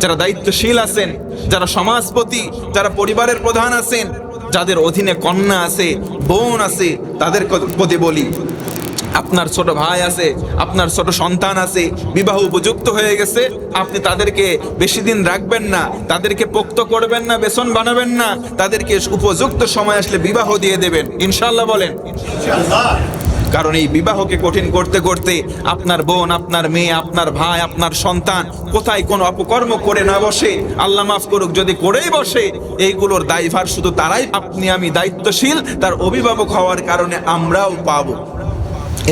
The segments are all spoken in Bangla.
যারা দায়িত্বশীল আছেন, যারা সমাজপতি, যারা পরিবারের প্রধান আছেন, যাদের অধীনে কন্যা আছে, বোন আছে, তাদের প্রতি বলি, আপনার ছোট ভাই আছে, আপনার ছোট সন্তান আছে, বিবাহ উপযুক্ত হয়ে গেছে, আপনি তাদেরকে বেশি দিন রাখবেন না, তাদেরকে পোক্ত করবেন না, বেসন বানাবেন না, তাদেরকে উপযুক্ত সময় আসলে বিবাহ দিয়ে দেবেন, ইনশাআল্লাহ বলেন। কারণ এই বিবাহকে কঠিন করতে করতে আপনার বোন, আপনার মেয়ে, আপনার ভাই, আপনার সন্তান কোথায় কোনো অপকর্ম করে না বসে, আল্লাহ মাফ করুক যদি করেই বসে, এইগুলোর দায়ভার শুধু তারাই, আপনি আমি দায়িত্বশীল তার অভিভাবক হওয়ার কারণে আমরাও পাবো।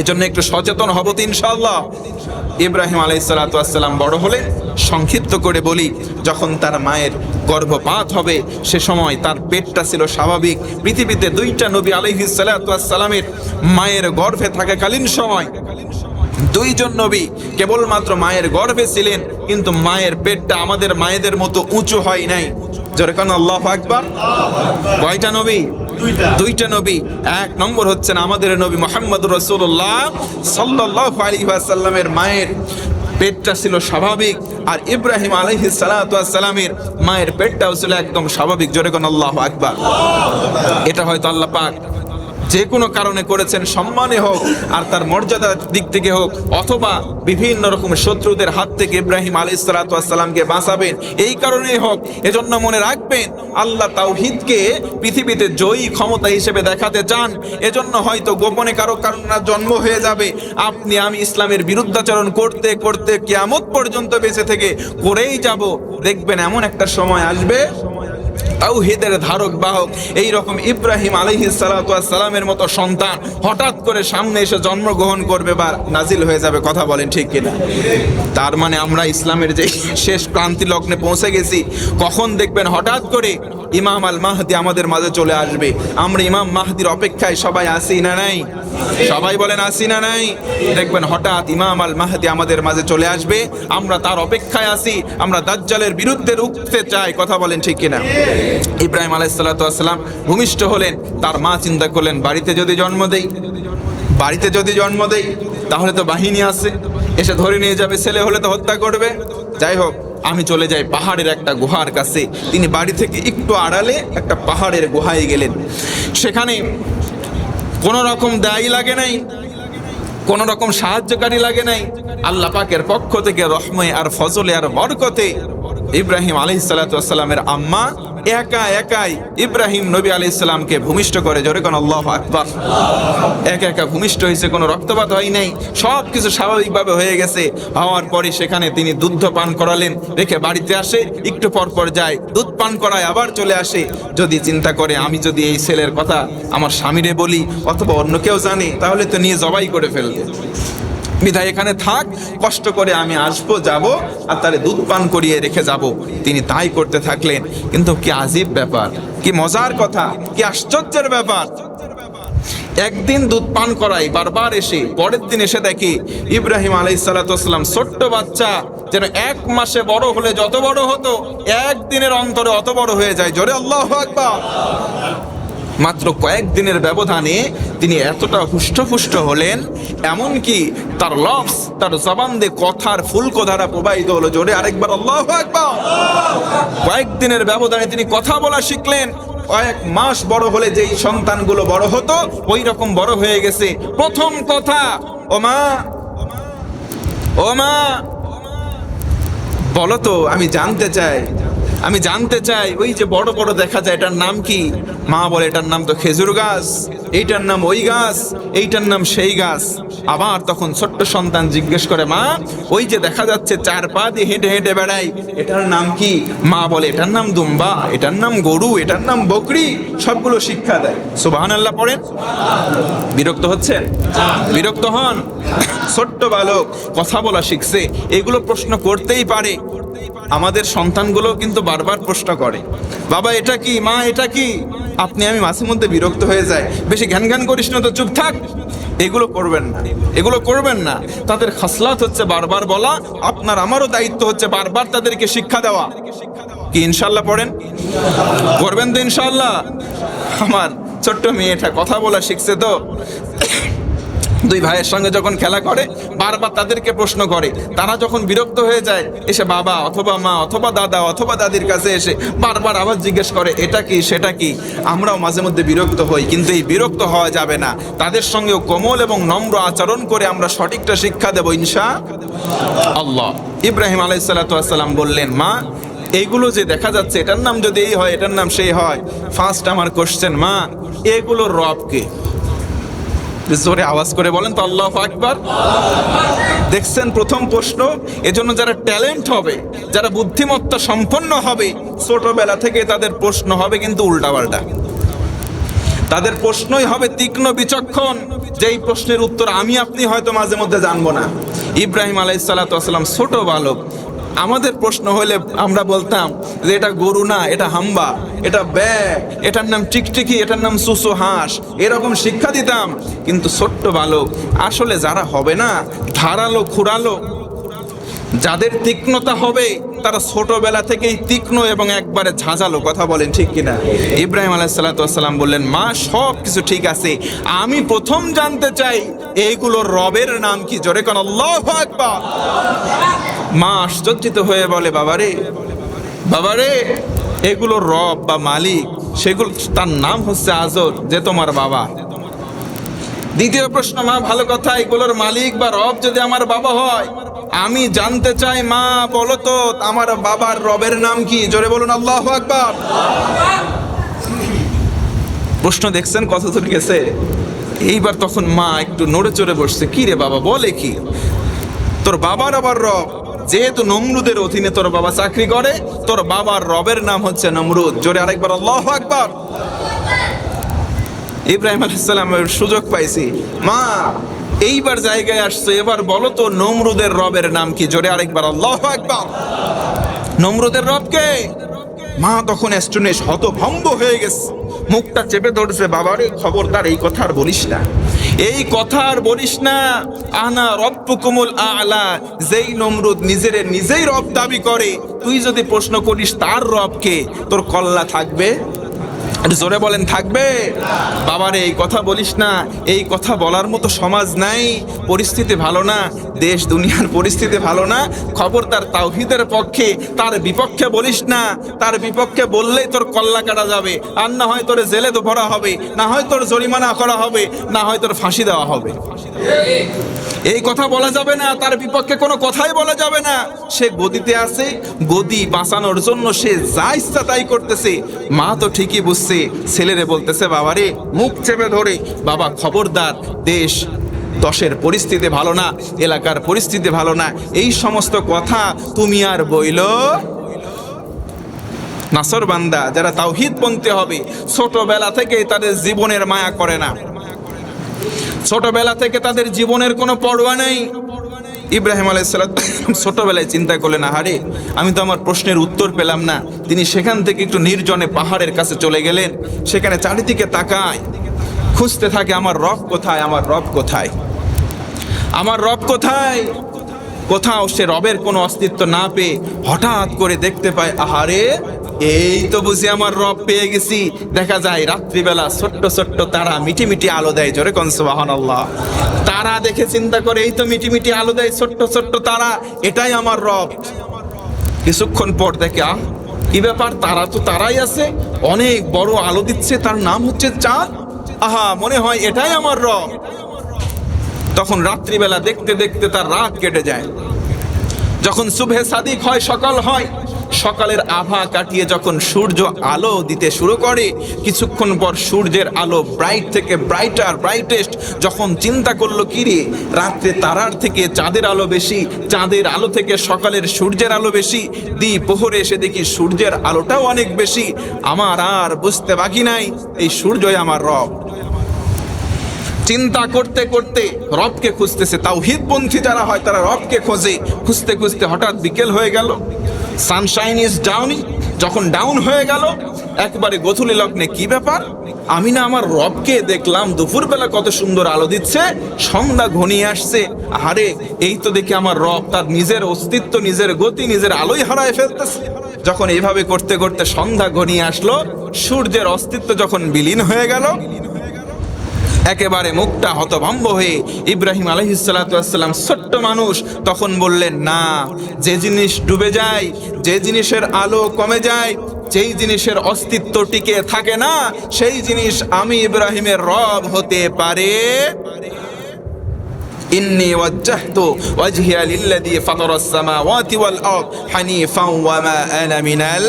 এজন্য একটু সচেতন হব তো ইনশাআল্লাহ। ইব্রাহিম আলাইহিস সালাতু ওয়াস সালাম বড় হলেন, সংক্ষিপ্ত করে বলি, যখন তার মায়ের গর্ভপাত হবে সে সময় তার পেটটা ছিল স্বাভাবিক। পৃথিবীতে দুইটা নবী আলাইহিস সালাতু ওয়াস সালামের মায়ের গর্ভে থাকাকালীন সময় দুইজন নবী কেবলমাত্র মায়ের গর্ভে ছিলেন, কিন্তু মায়ের পেটটা আমাদের মায়েদের মতো উঁচু হয় নাই। জোরে কান আল্লাহু আকবার। কয়টা নবী? দুইটা নবী। এক নম্বর হচ্ছেন আমাদের নবী মুহাম্মদুর রাসূলুল্লাহ সাল্লাল্লাহু আলাইহি ওয়াসাল্লামের মায়ের পেটটা ছিল স্বাভাবিক, আর ইব্রাহিম আলাইহিস সালাতু ওয়াস সালামের মায়ের পেটটাও ছিল একদম স্বাভাবিক। জোরে কান আল্লাহু আকবার। এটা হয়তো আল্লাহ পাক যে কোনো কারণে করেছেন, সম্মানে হোক আর তার মর্যাদার দিক থেকে হোক, অথবা বিভিন্ন রকমের শত্রুদের হাত থেকে ইব্রাহিম আলাইহিস সালাতু ওয়াস সালামকে বাঁচাবেন, এই কারণেই হোক। এজন্য মনে রাখবেন, আল্লাহ তাওহীদকে পৃথিবীতে জয়ী ক্ষমতা হিসেবে দেখাতে চান। এজন্য হয়তো গোপনে কারো কারণে জন্ম হয়ে যাবে, আপনি আমি ইসলামের বিরুদ্ধাচরণ করতে করতে কিয়ামত পর্যন্ত বেঁচে থেকে করেই যাব। দেখবেন এমন একটা সময় আসবে, তাওহীদের ধারক বাহক এইরকম ইব্রাহিম আলাইহিস সালাতু ওয়াস সালামের মতো সন্তান হঠাৎ করে সামনে এসে জন্মগ্রহণ করবে বা নাজিল হয়ে যাবে। কথা বলেন ঠিক কিনা? তার মানে আমরা ইসলামের যে শেষ ক্রান্তি লগ্নে পৌঁছে গেছি। কখন দেখবেন হঠাৎ করে ইমাম আল মাহদি আমাদের মাঝে চলে আসবে। আমরা ইমাম মাহদির অপেক্ষায় সবাই আছি না নাই? সবাই বলেন আছি না নাই? দেখবেন হঠাৎ ইমাম আল মাহদি আমাদের মাঝে চলে আসবে, আমরা তার অপেক্ষায় আছি, আমরা দাজ্জালের বিরুদ্ধে রুখতে চাই। কথা বলেন ঠিক কিনা? ইব্রাহিম আলাইহিস সালাতু ওয়াস সালাম ভূমিষ্ঠ হলেন, তার মা চিন্তা করলেন, বাড়িতে যদি জন্ম দেই তাহলে তো বাহিনী আছে, এসে ধরে নিয়ে যাবে, ছেলে হলে তো হত্যা করবে। যাই হোক, আমি চলে যাই পাহাড়ের একটা গুহার কাছে। তিনি বাড়ি থেকে একটু আড়ালে একটা পাহাড়ের গুহায় গেলেন। সেখানে কোনো রকম দায়ী লাগে নাই, কোনো রকম সাহায্যকারী লাগে নাই। আল্লাহ পাকের পক্ষ থেকে রহমে আর ফজলে আর বরকতে ইব্রাহিম আলাইহিস সালাতু ওয়াস সালামের আম্মা একাই ইব্রাহিম নবী আলাইহিস সালামকে ভূমিষ্ঠ করে। জোরে কোন আল্লাহু আকবার। একা ভূমিষ্ঠ হয়েছে, কোনো রক্তপাত হয় নাই, সব কিছু স্বাভাবিকভাবে হয়ে গেছে। হওয়ার পরে সেখানে তিনি দুধ পান করালেন, রেখে বাড়িতে আসে, একটু পর যায়, দুধ পান করায়, আবার চলে আসে। যদি চিন্তা করে, আমি যদি এই ছেলের কথা আমার স্বামীরে বলি অথবা অন্য কেউ জানে, তাহলে তো নিয়ে জবাই করে ফেলবে। বিধায় এখানে থাক, কষ্ট করে আমি আসবো, যাব আর তারে দুধ পান করিয়ে রেখে যাব। তিনি তাই করতে থাকলেন। কিন্তু কি আজীব ব্যাপার, কি মজার কথা, কি আশ্চর্যের ব্যাপার। একদিন দুধ পান করাই, বারবার এসে পরের দিন এসে দেখি ইব্রাহিম আলাইহিস সালাতু ওয়াস সালাম ছোট্ট বাচ্চা যেন 1 মাসে বড় হলে যত বড় হতো, একদিনের অন্তরে অত বড় হয়ে যায়। জোরে আল্লাহু আকবার। মাত্র কয়েকদিনের ব্যবধানে তিনি এতটা হুষ্টপুষ্ট হলেন, এমনকি তার লফজ, তার জবান দিয়ে কথার ফুলকোধারা প্রবাহিত হলো। জোরে আরেকবার আল্লাহু আকবার। কয়েকদিনের ব্যবধানে তিনি কথা বলা শিখলেন। কয়েক মাস বড় হলে যেই সন্তানগুলো বড় হতো, ওই রকম বড় হয়ে গেছে। প্রথম কথা, ও মা বলো তো, আমি জানতে চাই ওই যে বড় বড় দেখা যায়, এটার নাম কি? মা বলে, এটার নাম তো খেজুর গাছ, এইটার নাম ওই গাছ, এইটার নাম সেই গাছ। আবার তখন ছোট্ট সন্তান জিজ্ঞেস করে, মা ওই যে দেখা যাচ্ছে 4 পা দিয়ে হেঁটে হেঁটে বেড়াই, এটার নাম কি? মা বলে, এটার নাম দুম্বা, এটার নাম গরু, এটার নাম বকরি। সবগুলো শিক্ষা দেয়। সুবহানাল্লাহ পড়েন। বিরক্ত হচ্ছেন? বিরক্ত হন? ছোট্ট বালক কথা বলা শিখছে, এগুলো প্রশ্ন করতেই পারে। আমাদের সন্তানগুলো কিন্তু বারবার প্রশ্ন করে, বাবা এটা কি, মা এটা কি? আপনি আমি মাঝে মধ্যে বিরক্ত হয়ে যায়, বেশি ঘ্যান করিস না তো, চুপ থাক। এগুলো করবেন না। তাদের খাসলাত হচ্ছে বারবার বলা, আপনার আমারও দায়িত্ব হচ্ছে বারবার তাদেরকে শিক্ষা দেওয়া। কি ইনশাআল্লাহ পড়েন? করবেন তো ইনশাআল্লাহ? আমার ছোট্ট মেয়েটা কথা বলা শিখছে তো, দুই ভাইয়ের সঙ্গে যখন খেলা করে বারবার তাদেরকে প্রশ্ন করে, তারা যখন বিরক্ত হয়ে যায় এসে বাবা অথবা মা অথবা দাদা অথবা দাদির কাছে এসে বারবার আবার জিজ্ঞেস করে এটা কি সেটা কি। আমরাও মাঝে মধ্যে বিরক্ত হই, কিন্তু এই বিরক্ত হওয়া যাবে না, তাদের সঙ্গেও কোমল এবং নম্র আচরণ করে আমরা সঠিকটা শিক্ষা দেব ইনশাআল্লাহ। ইব্রাহিম আলাইহিস সালাতু ওয়াস সালাম বললেন, মা এইগুলো যে দেখা যাচ্ছে এটার নাম যদি এই হয় এটার নাম সেই হয়, ফার্স্ট আমার কোশ্চেন, মা এগুলোর রব কে? জোরে আওয়াজ করে বলেন তো আল্লাহু আকবার। দেখছেন প্রথম প্রশ্ন। এজন্য যারা ট্যালেন্ট হবে, যারা বুদ্ধিমত্তা সম্পন্ন হবে, ছোটবেলা থেকে তাদের প্রশ্ন হবে কিন্তু উল্টাপাল্টা। তাদের প্রশ্নই হবে তীক্ষ্ণ বিচক্ষণ, যেই প্রশ্নের উত্তর আমি আপনি হয়তো মাঝে মধ্যে জানবো না। ইব্রাহিম আলাইহিস সালাতু ওয়াস সালাম ছোট বালক, আমাদের প্রশ্ন হলে আমরা বলতাম যে এটা গরু না, এটা হাম্বা, এটা ব্যাগ, এটার নাম টিকটিকি, এটার নাম সুসু হাঁস, এরকম শিক্ষা দিতাম। কিন্তু ছোট্ট বালক আসলে যারা হবে না ধারালো খুরালো, যাদের তীক্ষ্ণতা হবে তারা ছোটবেলা থেকেই তীক্ষ্ণ এবং একবারে ঝাঁঝালো। কথা বলেন ঠিক কিনা? ইব্রাহিম আলাইহিস সালাতু ওয়াস সালাম বললেন, মা সব কিছু ঠিক আছে, আমি প্রথম জানতে চাই এইগুলোর রবের নাম কি? জোরে কোন আল্লাহু আকবার। মা আশ্চর্যিত হয়ে বলে, বাবারে এগুলোর রব বা মালিক সেগুলো তার নাম হচ্ছে আজর, যে তোমার বাবা। দ্বিতীয় প্রশ্ন, মা ভালো কথা, এগুলোর মালিক বা রব যদি আমার বাবা হয়, আমি জানতে চাই মা বলো তো আমার বাবার রবের নাম কি? জোরে বলুন আল্লাহু আকবার। প্রশ্ন দেখছেন কত দূর গেছে? এইবার তখন মা একটু নড়ে চড়ে বসছে, কি রে বাবা বলে কি? তোর বাবার আবার রব, যেহেতু নমরুদের অধীনে তোর বাবা চাকরি করে, তোর বাবার রবের নাম হচ্ছে নমরুদ। জোরে আরেকবার আল্লাহু আকবার। ইব্রাহিম আলাইহিস সালামের সুযোগ পাইছি, মা এইবার জায়গায় আসছে, এবার বলো তো নমরুদের রবের নাম কি? জোরে আরেকবার আল্লাহু আকবার। নমরুদের রব কে? মা তখন অ্যাস্টনিশ হতভম্ব হয়ে গেছে, মুখটা চেপে ধরছে, বাবারে খবরদার এই কথা আর বলিস না, এই কথা আর বলিস না। আনা রব্বুকুমুল আ'লা, যেই নমরুদ নিজেই রব দাবি করে, তুই যদি প্রশ্ন করিস তার রব কে, তোর কল্লা থাকবে? জোরে বলেন থাকবে? বাবারে এই কথা বলিস না, এই কথা বলার মতো সমাজ নাই, পরিস্থিতি ভালো না, দেশ দুনিয়ার পরিস্থিতি ভালো না, খবরদার তাওহীদের পক্ষে তার বিপক্ষে বলিস না, তার বিপক্ষে বললেই তোর কল্লা কাটা যাবে, আর না হয় তোর জেলে ভরা হবে, না হয় তোর জরিমানা করা হবে, না হয় তোর ফাঁসি দেওয়া হবে। এই কথা বলা যাবে না, তার বিপক্ষে কোনো কথাই বলা যাবে না। সে গদিতে আছে, গদি বাঁচানোর জন্য সে যা ইচ্ছা তাই করতেছে। মা তো ঠিকই বুঝছে, ছেলেরে বলতেছে, বাবারে মুখ চেপে ধরে, বাবা খবরদার, দেশ দশের পরিস্থিতি ভালো না, এলাকার পরিস্থিতি ভালো না, এই সমস্ত কথা তুমি আর বইলো। নাসর বান্দা যারা তাওহীদপন্থী হবে, ছোটবেলা থেকে তাদের জীবনের মায়া করে না, ছোটবেলা থেকে তাদের জীবনের কোনো পরোয়া নেই। ইব্রাহিম আলাইহিস সালাম ছোটবেলায় চিন্তা করলেন, আহারে আমি তো আমার প্রশ্নের উত্তর পেলাম না। তিনি সেখান থেকে একটু নির্জনে পাহাড়ের কাছে চলে গেলেন, সেখানে চারিদিকে তাকায়, খুঁজতে থাকে আমার রব কোথায়, আমার রব কোথায়, আমার রব কোথায়। কোথাও সে রবের কোনো অস্তিত্ব না পেয়ে হঠাৎ করে দেখতে পায়, আহারে এই তো বুঝি আমার রব পেয়ে গেছি। দেখা যায় রাত্রিবেলা ছোট্ট ছোট্ট তারা মিটি মিটি আলো দেয়। জোরে কোন সুবহানাল্লাহ। তারা দেখে চিন্তা করে, এই তো মিটি মিটি আলো দেয় ছোট্ট ছোট্ট তারা, এটাই আমার রব। কিছুক্ষণ পর দেখে, কি ব্যাপার, তারা তো তারাই আছে, অনেক বড় আলো দিচ্ছে, তার নাম হচ্ছে চাঁদ, আহা মনে হয় এটাই আমার রব। তখন রাত্রিবেলা দেখতে দেখতে তার রাত কেটে যায়। যখন সুবহে সাদিক হয়, সকাল হয়, সকালের আভা কাটিয়ে যখন সূর্য আলো দিতে শুরু করে, কিছুক্ষণ পর সূর্যের আলো ব্রাইট থেকে ব্রাইটেস্ট, যখন চিন্তা করলো, কি রে রাত্রে তারার থেকে চাঁদের আলো বেশি, চাঁদের আলো থেকে সকালের সূর্যের আলো বেশি, দ্বিপ্রহরে এসে দেখি সূর্যের আলোটাও অনেক বেশি, আমার আর বুঝতে বাকি নাই, এই সূর্যই আমার রব। চিন্তা করতে করতে রবকে খুঁজতেছে। তাওহীদপন্থী যারা হয় তারা রবকে খোঁজে, খুঁজতে খুঁজতে হঠাৎ বিকেল হয়ে গেল, সানশাইন ইজ ডাউনিং, যখন ডাউন হয়ে গেল একবারে গোধূলি লগ্নে, কি ব্যাপার, আমি না আমার রবকে দেখলাম দুপুরবেলা কত সুন্দর আলো দিচ্ছে, সন্ধ্যা ঘনিয়ে আসছে, আরে এই তো দেখি আমার রব তার নিজের অস্তিত্ব, নিজের গতি, নিজের আলোই হারায় ফেলতেছে। যখন এইভাবে করতে করতে সন্ধ্যা ঘনিয়ে আসলো, সূর্যের অস্তিত্ব যখন বিলীন হয়ে গেল, একেবারে মুখটা হতভম্ব হয়ে ইব্রাহিম আলাইহিস সালাতু ওয়াস সালাম ছোট্ট মানুষ তখন বললেন, না, যে জিনিস ডুবে যায়, যে জিনিসের আলো কমে যায়, যেই জিনিসের অস্তিত্ব টিকে থাকে না, সেই জিনিস আমি ইব্রাহিমের রব হতে পারে। ইন্নী ওয়াজ্জাহতু ওয়াজহিয়া লিল্লাযী ফাতারাস সামাওয়াতি ওয়াল আরদ হানিফান ওয়া মা আনা মিনাল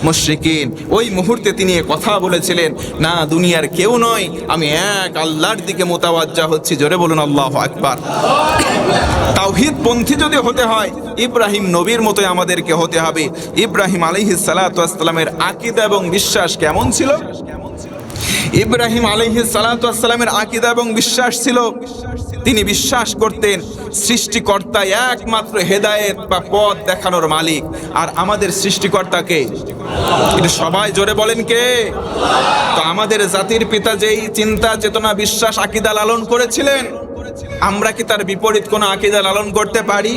মুশরিকিন। ওই মুহূর্তে তিনি কথা বলেছিলেন, না, দুনিয়ার কেউ নয়, আমি এক আল্লাহর দিকে মুতাওয়াজ্জা হচ্ছি। জোরে বলুন আল্লাহু আকবার। তাওহীদ পন্থী যদি হতে হয়, ইব্রাহিম নবীর মতোই আমাদেরকে হতে হবে। ইব্রাহিম আলাইহিস সালাতু ওয়াস সালামের আকীদা এবং বিশ্বাস কেমন ছিল? ইব্রাহিম আলাইহিস সালাতু ওয়াস সালামের আকীদা এবং বিশ্বাস ছিল, তিনি বিশ্বাস করতেন সৃষ্টিকর্তা একমাত্র হেদায়েত বা পথ দেখানোর মালিক, আর আমাদের সৃষ্টিকর্তাকে এটা সবাই জোরে বলেন কে? তো আমাদের জাতির পিতা যেই চিন্তা চেতনা বিশ্বাস আকীদা লালন করেছিলেন, আমরা কি তার বিপরীত কোনো আকীদা লালন করতে পারি?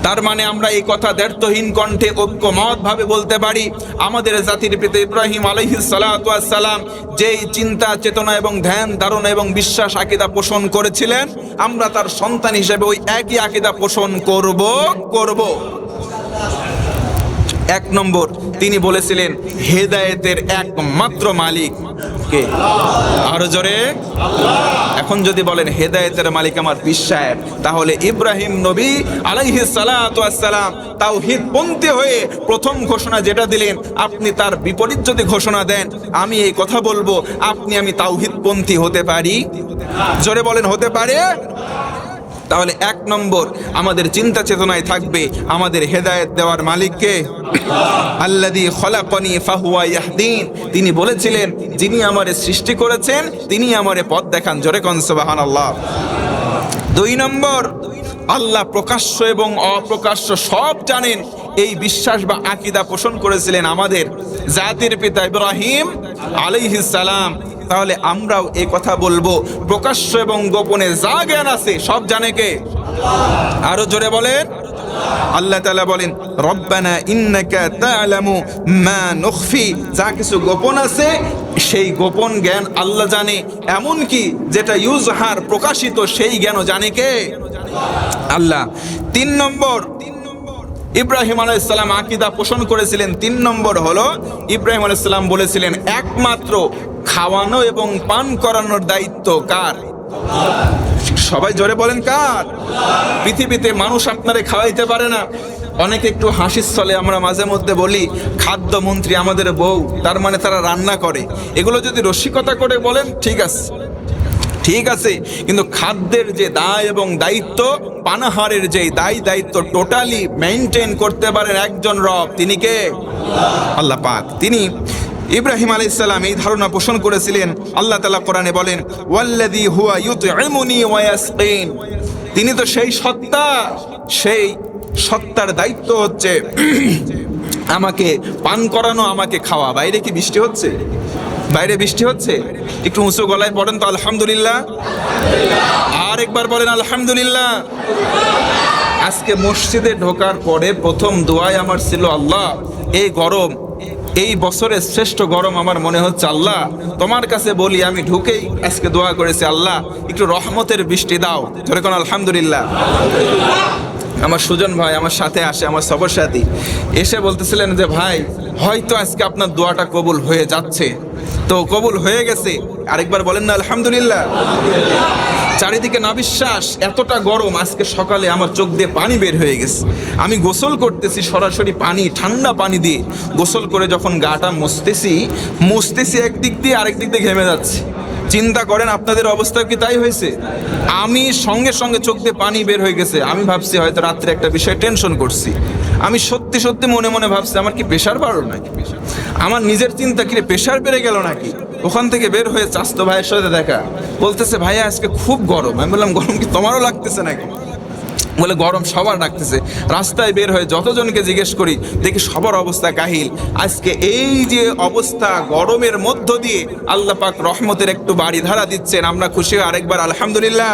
তার মানে আমরা এই কথা দ্ব্যর্থহীন কণ্ঠে ঐক্যমত ভাবে বলতে পারি, আমাদের জাতির পিতা ইব্রাহিম আলাইহিস সালাতু ওয়াস সালাম যেই চিন্তা চেতনা এবং ধ্যান ধারণা এবং বিশ্বাস আকীদা পোষণ করেছিলেন, আমরা তার সন্তান হিসেবে ওই একই আকীদা পোষণ করব। এক নম্বর, তিনি বলেছিলেন হেদায়েতের একমাত্র মালিক কে? আরো জোরে। এখন যদি বলেন হেদায়েতের মালিক আমার পীর সাহেব, তাহলে ইব্রাহিম নবী আলাইহিস সালাতু ওয়াস সালাম তাওহীদ পন্থী হয়ে প্রথম ঘোষণা যেটা দিলেন, আপনি তার বিপরীত যদি ঘোষণা দেন, আমি এই কথা বলবো, আমি তাওহীদ পন্থী হতে পারি? জোরে বলেন, হতে পারে? তাহলে এক নম্বর আমাদের চিন্তা চেতনায় থাকবে আমাদের হেদায়েত দেওয়ার মালিককে। আল্লাযী খলাকানি ফাহুয়া ইয়াহদিন, তিনি বলেছিলেন যিনি আমারে সৃষ্টি করেছেন তিনি আমারে পথ দেখান। জোরে কোন সুবহানাল্লাহ। দুই নম্বর, আল্লাহ প্রকাশ্য এবং অপ্রকাশ্য সব জানেন, এই বিশ্বাস বা আকীদা পোষণ করেছিলেন আমাদের জাতির পিতা ইব্রাহিম আলাইহিস সালাম। তাহলে আমরাও এই কথা বলবো, প্রকাশ্য এবং গোপনে যা জ্ঞান আছে সব জানে কে? আরো জোরে বলেন। আল্লাহ তাআলা বলেন, রব্বানা ইন্নাকা তা'লামু মা নুখফি, যা কিছু গোপন আছে সেই গোপন জ্ঞান আল্লাহ জানে, এমন কি যেটা ইউজহার প্রকাশিত সেই জ্ঞানও জানে কে? আল্লাহ। তিন নম্বর, ইব্রাহিম আলাইহিস সালাম আকীদা পোষণ করেছিলেন। তিন নম্বর হলো ইব্রাহিম আলাইহিস সালাম বলেছিলেন একমাত্র খাওয়ানো এবং পান করানোর দায়িত্ব কার? সবাই জোরে বলেন কার? পৃথিবীতে মানুষ আপনারে খাওয়াইতে পারে না। অনেকে একটু হাসির ছলে আমরা মাঝে মধ্যে বলি খাদ্যমন্ত্রী আমাদের বউ, তার মানে তারা রান্না করে। এগুলো যদি রসিকতা করে বলেন ঠিক আছে, কিন্তু খাদ্যের যে দায় এবং দায়িত্ব, পানাহারের যে দায়িত্ব টোটালি মেইনটেইন করতে পারেন একজন রব, তিনি কে? আল্লাহ পাক। তিনি ইব্রাহিম আলাইহিস সালাম এই ধারণা পোষণ করেছিলেন। আল্লাহ তাআলা কোরআনে বলেন, ওয়াল্লাযী হুয়া ইউতঈমুনি ওয়া ইয়াসকিন, তিনি তো সেই সত্তা, সেই সত্তার দায়িত্ব হচ্ছে আমাকে পান করানো, আমাকে খাওয়া। বাইরে কি বৃষ্টি হচ্ছে? বাইরে বৃষ্টি হচ্ছে? একটু উঁচু গলায় পড়েন তো আলহামদুলিল্লাহ। আর একবার বলেন আলহামদুলিল্লাহ। আজকে মসজিদে ঢোকার পরে প্রথম দোয়াই আমার ছিল, আল্লাহ এই গরম, এই বছরের শ্রেষ্ঠ গরম আমার মনে হচ্ছে, আল্লাহ তোমার কাছে বলি, আমি ঢুকেই আজকে দোয়া করেছি, আল্লাহ একটু রহমতের বৃষ্টি দাও। ধরে কোন আলহামদুলিল্লাহ। আমার সুজন ভাই আমার সাথে আসে, আমার সফর সাথী, এসে বলতেছিলেন যে ভাই হয়তো আজকে আপনার দোয়াটা কবুল হয়ে যাচ্ছে। তো কবুল হয়ে গেছে, আরেকবার বলেন না আলহামদুলিল্লাহ। চারিদিকে না বিশ্বাস, এতটা গরম, আজকে সকালে আমার চোখ দিয়ে পানি বের হয়ে গেছে। আমি গোসল করতেছি সরাসরি পানি, ঠান্ডা পানি দিয়ে গোসল করে যখন গাটা মুছতেছি একদিক দিয়ে, আরেক দিক দিয়ে ঘেমে যাচ্ছে। চিন্তা করেন আপনাদের অবস্থা কি তাই হয়েছে? আমি সঙ্গে সঙ্গে চোখ দিয়ে পানি বের হয়ে গেছে। আমি ভাবছি হয়তো রাত্রে একটা বিষয় টেনশন করছি। আমি সত্যি মনে মনে ভাবছি আমার কি প্রেশার বাড়লো নাকি, আমার নিজের চিন্তা কি প্রেশার বেড়ে গেল নাকি। ওখান থেকে বের হয়ে চাচতো ভাইয়ের সাথে দেখা, বলতেছে ভাইয়া আজকে খুব গরম। আমি বললাম গরম কি তোমারও লাগতেছে নাকি? বলে গরম সবার লাগতেছে। রাস্তায় বের হয়ে যতজনকে জিজ্ঞেস করি দেখি সবার অবস্থা কাহিল। আজকে এই যে অবস্থা, গরমের মধ্য দিয়ে আল্লাহ পাক রহমতের একটু বাড়ি ধারা দিচ্ছেন, আমরা খুশি। আরেকবার আলহামদুলিল্লাহ।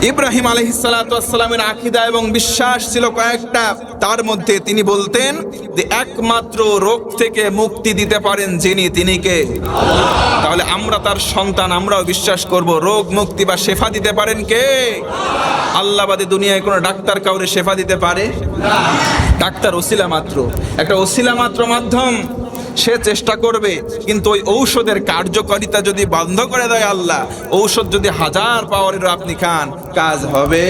ইব্রাহিম আলাইহিসসালামের আকীদা এবং বিশ্বাস ছিল কয়েকটা। তার মধ্যে তিনি বলতেন যে একমাত্র রোগ থেকে মুক্তি দিতে পারেন যিনি, তিনি কে? তাহলে আমরা তার সন্তান, আমরাও বিশ্বাস করব রোগ মুক্তি বা শেফা দিতে পারেন কে? আল্লাহ বাদে দুনিয়ায় কোনো ডাক্তার কাউরে শেফা দিতে পারে? ডাক্তার ওসিলা মাত্র, একটা ওসিলা মাত্র মাধ্যম। সে চেষ্টা করবে, কিন্তু ওই ঔষধের কার্যকারিতা যদি বন্ধ করে দেয় আল্লাহ, ঔষধ যদি 1000 পাওয়ারের আপনি খান, কাজ হবে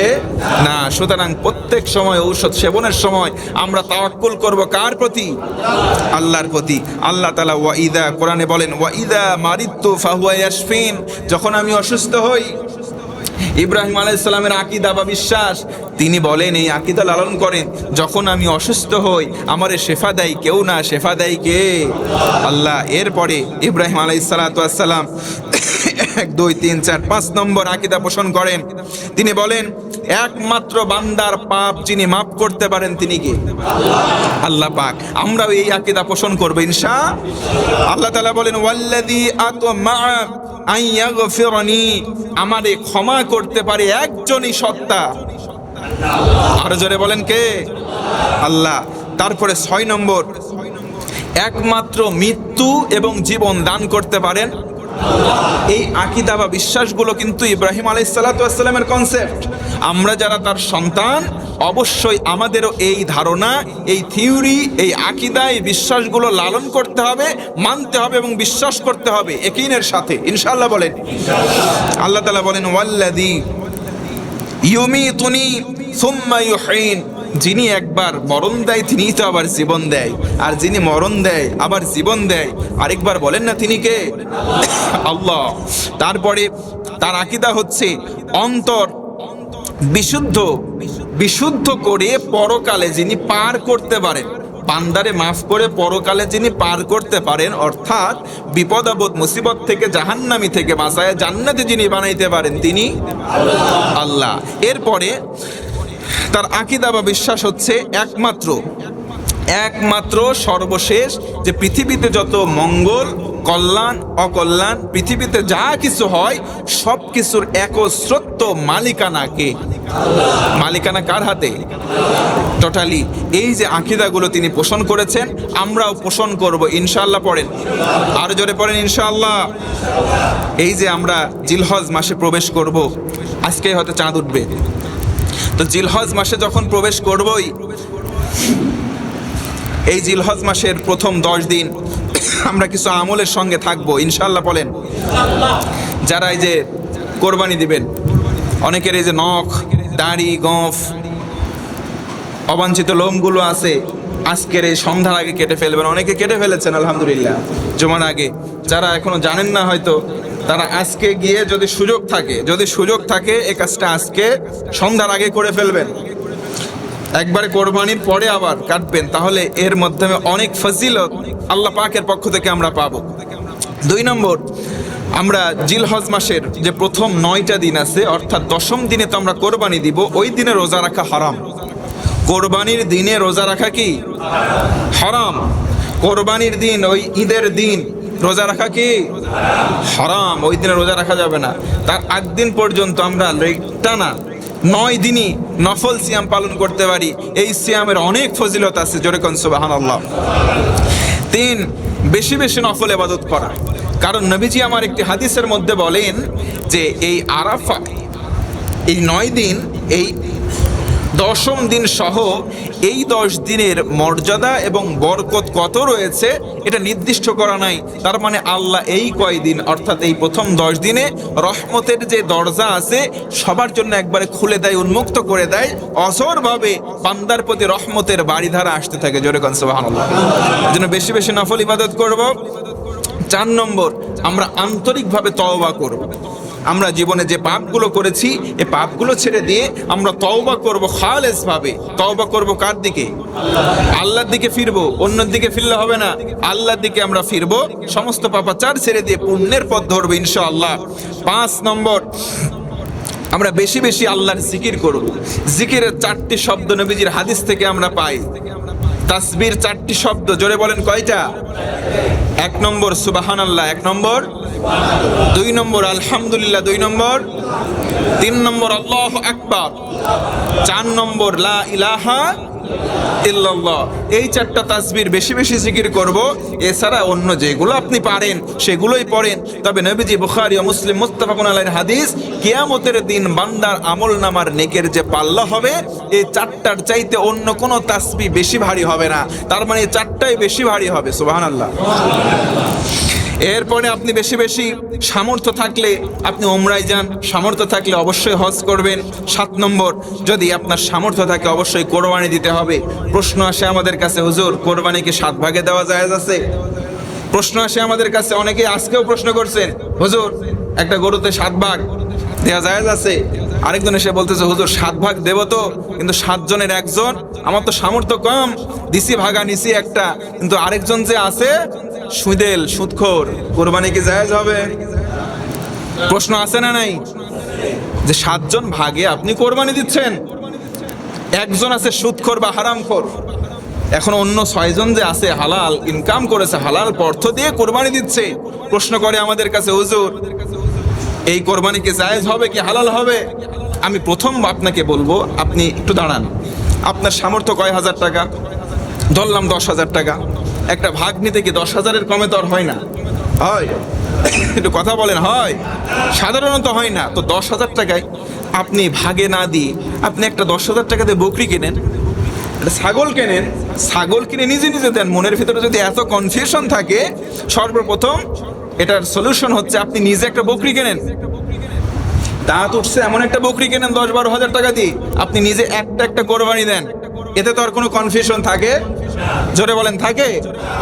না। সুতরাং প্রত্যেক সময় ঔষধ সেবনের সময় আমরা তাওয়াক্কুল করব কার প্রতি? আল্লাহর প্রতি। আল্লাহ তাআলা ওয়াইদা, কোরআনে বলেন ওয়াইদা মারিদতু ফাহুয়া ইয়াশফিন, যখন আমি অসুস্থ হই। ইব্রাহিম আলাইহিস সালামের আকীদা বা বিশ্বাস, তিনি বলেন এই আকীদা লালন করেন, যখন আমি অসুস্থ হই আমারে শেফা দেয় কেউ না, শেফা দেয় কে? আল্লাহ। এরপরে ইব্রাহিম আলাইহিস সালাম 1 2 3 4 5 নম্বর আকীদা পোষণ করেন। তিনি বলেন একমাত্র বান্দার পাপ যিনি মাফ করতে পারেন তিনি কে? আল্লাহ পাক। আমরাও এই আকীদা পোষণ করব ইনশাআল্লাহ। আল্লাহ তাআলা বলেন ওয়াল্লাযী আতমা আন ইয়াগফিরনি, আমারে ক্ষমা করতে পারে একজনই সত্তা। আর জোরে বলেন কে? আল্লাহ। তারপরে 6 নম্বর, একমাত্র মৃত্যু এবং জীবন দান করতে পারেন। এই আকীদা বা বিশ্বাসগুলো কিন্তু ইব্রাহিম আলাইহিসসালামের কনসেপ্ট। আমরা যারা তার সন্তান, অবশ্যই আমাদেরও এই ধারণা, এই থিওরি, এই আকীদা, এই বিশ্বাসগুলো লালন করতে হবে, মানতে হবে এবং বিশ্বাস করতে হবে ইয়াকিনের সাথে ইনশাআল্লাহ। বলেন আল্লাহ তাআলা বলেন ওয়াল্লাযী ইউমিতুনি সুম্মা ইউহয়িন, যিনি একবার মরণ দেয় তিনিই তো আবার জীবন দেয়, আর যিনি মরণ দেয় আবার জীবন দেয় আরেকবার বলেন না তিনি কে? আল্লাহ। তারপরে তার আকীদা হচ্ছে অন্তর বিশুদ্ধ করে পরকালে যিনি পার করতে পারেন, বান্দারে মাফ করে পরকালে যিনি পার করতে পারেন, অর্থাৎ বিপদ আপদ মুসিবত থেকে, জাহান্নামী থেকে বাঁচায় জান্নাতে যিনি বানাইতে পারেন তিনি আল্লাহ। এরপরে তার আকীদা বা বিশ্বাস হচ্ছে একমাত্র সর্বশেষ, যে পৃথিবীতে যত মঙ্গল, কল্যাণ, অকল্যাণ, পৃথিবীতে যা কিছু হয় সব কিছুর একচ্ছত্র মালিকানা কে? মালিকানা কার হাতে? টোটালি। এই যে আকীদাগুলো তিনি পোষণ করেছেন, আমরাও পোষণ করব ইনশাআল্লাহ। পড়েন আর জোরে পড়েন ইনশাআল্লাহ। এই যে আমরা জিলহজ মাসে প্রবেশ করব, আজকে হয়তো চাঁদ উঠবে, তো জিলহজ মাসে যখন প্রবেশ করবই, এই জিলহজ মাসের প্রথম 10 দিন আমরা কিছু আমলের সঙ্গে থাকবো ইনশাআল্লাহ। বলেন যারা এই যে কোরবানি দিবেন, অনেকের এই যে নখ, দাড়ি, গোঁফ, অবাঞ্ছিত লোমগুলো আছে, আজকের এই সন্ধ্যার আগে কেটে ফেলবেন। অনেকে কেটে ফেলেছেন আলহামদুলিল্লাহ জুমার আগে। যারা এখনো জানেন না হয়তো, তারা আজকে গিয়ে যদি সুযোগ থাকে এই কাজটা আজকে সন্ধ্যার আগে করে ফেলবেন। একবারে কোরবানির পরে আবার কাটবেন, তাহলে এর মাধ্যমে অনেক ফজিলত আল্লাহ পাকের পক্ষ থেকে আমরা পাবো। 2 নম্বর, আমরা জিলহজ মাসের যে প্রথম 9টা দিন আছে, অর্থাৎ 10ম দিনে তো আমরা কোরবানি দিব, ওই দিনে রোজা রাখা হারাম। কোরবানির দিনে রোজা রাখা কি হারাম? কোরবানির দিন, ওই ঈদের দিন রোজা রাখা কি হারাম? ওই দিনে রোজা রাখা যাবে না। তার 8 দিন পর্যন্ত আমরা টানা 9 দিনই নফল সিয়াম পালন করতে পারি। এই সিয়ামের অনেক ফজিলত আছে, জোরে কোন সুবহানাল্লাহ। 3, বেশি বেশি নফল ইবাদত করা। কারণ নবীজি আমার একটি হাদিসের মধ্যে বলেন যে এই আরাফা, এই 9 দিন, এই 10ম দিন সহ এই 10 দিনের মর্যাদা এবং বরকত কত রয়েছে এটা নির্দিষ্ট করা নাই। তার মানে আল্লাহ এই কয়দিন, অর্থাৎ এই প্রথম 10 দিনে রহমতের যে দরজা আছে সবার জন্য একবারে খুলে দেয়, উন্মুক্ত করে দেয়। অঝরভাবে বান্দার প্রতি রহমতের বাড়িধারা আসতে থাকে, জোরে কোন সুবহানাল্লাহ। এজন্য বেশি বেশি নফল ইবাদত করব। 4 নম্বর, আমরা আন্তরিকভাবে তওবা করব। আমরা জীবনে যে পাপগুলো করেছি এই পাপগুলো ছেড়ে দিয়ে আমরা তওবা করব খালেস ভাবে। তওবা করব কার দিকে? আল্লাহর দিকে ফিরবো, অন্যের দিকে ফিরলে হবে না, আল্লাহর দিকে আমরা ফিরবো। সমস্ত পাপাচার ছেড়ে দিয়ে পুণ্যের পথ ধরবো ইনশাআল্লাহ। 5 নম্বর, আমরা বেশি বেশি আল্লাহর জিকির করব। জিকিরের 4টি শব্দ নবীজির হাদিস থেকে আমরা পাই। তাসবির 4টি শব্দ, জোরে বলেন কয়টা? এক নম্বর সুবহানাল্লাহ, এক নম্বর, দুই নম্বর আলহামদুলিল্লাহ, দুই নম্বর, তিন নম্বর আল্লাহু আকবার, চার নম্বর লা ইলাহা ইল্লাল্লাহ। এই চারটা তাসবির বেশি বেশি জিকির করব। এছাড়া অন্য যেগুলো আপনি পারেন সেগুলোই পড়েন। তবে নবীজি বুখারী ও মুসলিম মুত্তাফাকুন আলাইহির হাদিস, কিয়ামতের দিন বান্দার আমল নামার নেকের যে পাল্লা হবে, এই চারটার চাইতে অন্য কোনো তাসবিহ বেশি ভারী হবে না। তার মানে এই চারটাই বেশি ভারী হবে। সুবহানাল্লাহ। এরপরে আপনি বেশি বেশি সামর্থ্য থাকলে আপনি ওমরায় যান, সামর্থ্য থাকলে অবশ্যই হজ করবেন। 7 নম্বর, যদি আপনার সামর্থ্য থাকে অবশ্যই কোরবানি দিতে হবে। প্রশ্ন আসে আমাদের কাছে, হুজুর কোরবানি কি 7 ভাগে দেওয়া জায়েজ আছে? প্রশ্ন আসে আমাদের কাছে, অনেকে আজকেও প্রশ্ন করছেন, হুজুর একটা গরুতে 7 ভাগ দেওয়া জায়েজ আছে? আরেকজন এসে বলতেছে, হুজুর 7 ভাগ দেব তো, কিন্তু 7 জনের একজন, আমার তো সামর্থ্য কম, দিছি ভাগা নিছি একটা, কিন্তু আরেকজন যে আছে সুদেল সুদখোর, কোরবানি কি জায়েজ হবে? প্রশ্ন আছে না নাই? যে 7 জন ভাগে আপনি কোরবানি দিচ্ছেন, একজন আছে সুদখোর বা হারামখোর, এখন অন্য 6 জন যে আছে হালাল ইনকাম করেছে, হালাল অর্থ দিয়ে কোরবানি দিচ্ছে। প্রশ্ন করে আমাদের কাছে, হুজুর এই কোরবানি কি জায়েজ হবে কি হালাল হবে? আমি প্রথম আপনাকে বলবো, আপনি একটু দাঁড়ান। আপনার সামর্থ্য কয় হাজার টাকা? ধরলাম 10,000 টাকা। একটা ভাগ নিতে কি 10,000-এর কমে তো আর হয় না, হয়? একটু কথা বলেন, হয়? সাধারণত হয় না। তো 10,000 টাকায় আপনি ভাগে না দিয়ে আপনি একটা 10,000 টাকাতে বকরি কেনেন, একটা ছাগল কেনেন, ছাগল কিনে নিজে নিজে দেন। মনের ভিতরে যদি এত কনফিউশন থাকে, সর্বপ্রথম এটার সলিউশন হচ্ছে আপনি নিজে একটা বকরি কেনেন। দাঁত উঠছে এমন একটা বকরি কেনেন 10-12 হাজার টাকা দিয়ে, আপনি নিজে একটা একটা কোরবানি দেন। এতে তো আর কোনো কনফিউশন থাকে? জোরে বলেন, থাকে?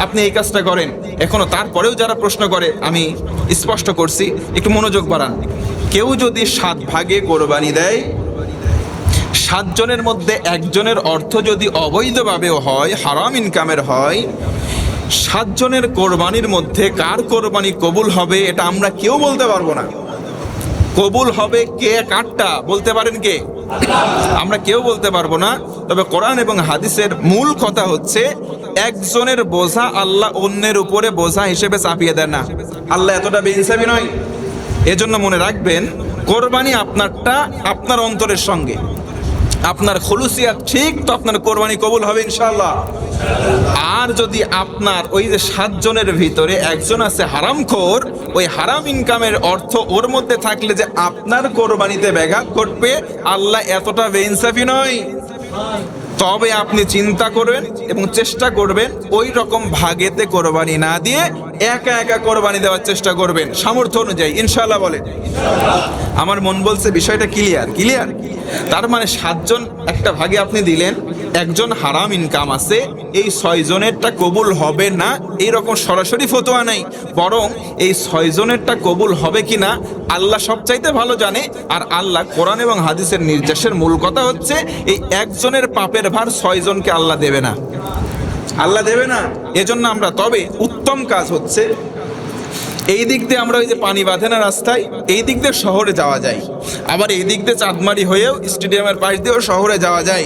আপনি এই কাজটা করেন। এখনো তারপরেও যারা প্রশ্ন করে, আমি স্পষ্ট করছি, একটু মনোযোগ বাড়ান। কেউ যদি 7 ভাগে কোরবানি দেয়, 7 জনের মধ্যে একজনের অর্থ যদি অবৈধভাবেও হয়, হারাম ইনকামের হয়, 7 জনের কোরবানির মধ্যে কার কোরবানি কবুল হবে এটা আমরা কেউ বলতে পারবো না। কবুল হবে কে, কারটা বলতে পারেন কে? আমরা কেউ বলতে পারবো না। তবে কোরআন এবং হাদিসের মূল কথা হচ্ছে, একজনের বোঝা আল্লাহ অন্যের উপরে বোঝা হিসেবে চাপিয়ে দেন না। আল্লাহ এতটা বেইনসাফি নয়। এজন্য মনে রাখবেন, কোরবানি আপনারটা আপনার অন্তরের সঙ্গে, আপনার খুলুসিয়াত ঠিক, তো আপনার কোরবানি কবুল হবে ইনশাআল্লাহ। আর যদি আপনার ওই যে 7 জনের ভিতরে একজন আছে হারামখোর, ওই হারাম ইনকামের অর্থ ওর মধ্যে থাকলে যে আপনার কোরবানিতে ব্যাঘাত ঘটবে, আল্লাহ এতটা বেইনসাফি নয়। তবে আপনি চিন্তা করবেন এবং চেষ্টা করবেন ওই রকম ভাগেতে কোরবানি না দিয়ে একা একা কোরবানি দেওয়ার চেষ্টা করবেন সামর্থ্য অনুযায়ী, ইনশাআল্লাহ বলেন। আমার মন বলছে বিষয়টা ক্লিয়ার? ক্লিয়ার? তার মানে 7 জন একটা ভাগে আপনি দিলেন, একজন হারাম ইনকাম আছে, এই 6 জনেরটা কবুল হবে না এইরকম সরাসরি ফতোয়া নাই, বরং এই 6 জনেরটা কবুল হবে কিনা আল্লাহ সবচাইতে ভালো জানে। আর আল্লাহ কোরআন এবং হাদিসের নির্দেশের মূল কথা হচ্ছে, এই একজনের পাপের ভার 6 জনকে আল্লাহ দেবে না, আল্লাহ দেবে না। এজন্য আমরা, তবে উত্তম কাজ হচ্ছে, এই দিক দিয়ে আমরা ওই যে পানি বাঁধে না রাস্তায়, এই দিক দিয়ে শহরে যাওয়া যায়, আবার এই দিক দিয়ে চাঁদমারি হয়েও স্টেডিয়ামের পাশ দিয়েও শহরে যাওয়া যায়।